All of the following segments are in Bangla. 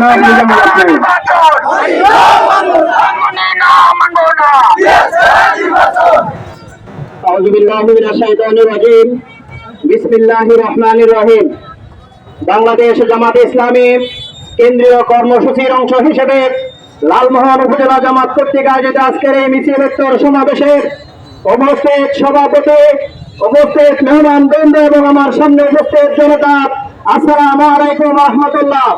জনাব নিজামুল হোসেন। আউযু বিল্লাহি মিনাশ শাইতানির রাজিম। বিসমিল্লাহির রহমানির রহিম। বাংলাদেশ জামাত ইসলামী কেন্দ্রীয় কর্মসূচির অংশ হিসেবে লালমোহন উপজেলা জামাত কর্তৃক আয়োজিত আজকের এই মিছিল উত্তর সমাবেশের উপস্থিত সভাপতি, উপস্থিত মেহমানবৃন্দ এবং আমার সামনে উপস্থিত জনতা, আসসালামু আলাইকুম রহমতুল্লাহ।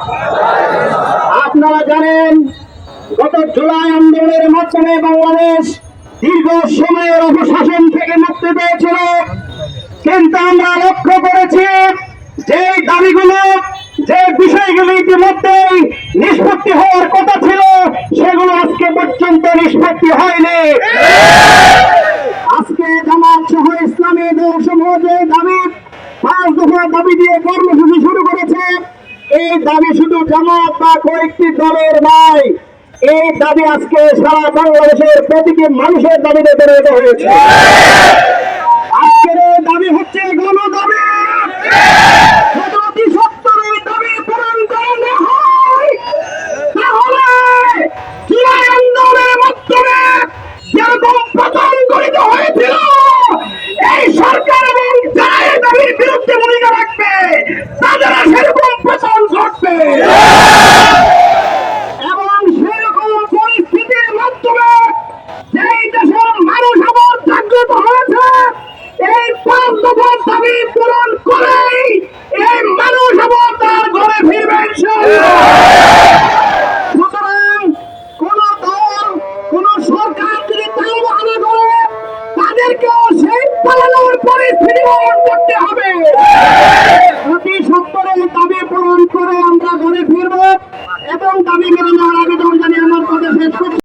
আপনারা জানেন, গত জুলাই আন্দোলনের মাধ্যমে বাংলাদেশ দীর্ঘ সময়ের অপশাসন থেকে মুক্তি পেয়েছিল, কিন্তু আমরা লক্ষ্য করেছি যে দাবিগুলো, যে বিষয়গুলো ইতিমধ্যেই নিষ্পত্তি হওয়ার কথা ছিল, সেগুলো আজকে পর্যন্ত নিষ্পত্তি হয়নি। আজকে জামাত সহ ইসলামী দলসমূহ যে দাবি, 5 দফা দাবি দিয়ে কর্মসূচি শুরু করেছে, এই দাবি শুধু জামাত বা কয়েকটি দলের নয়, এই দাবি আজকে সারা বাংলাদেশের প্রতিটি মানুষের দাবিতে পরিণত হয়েছে। আজকের এই দাবি হচ্ছে গণদাবি, শুধু অতি সত্য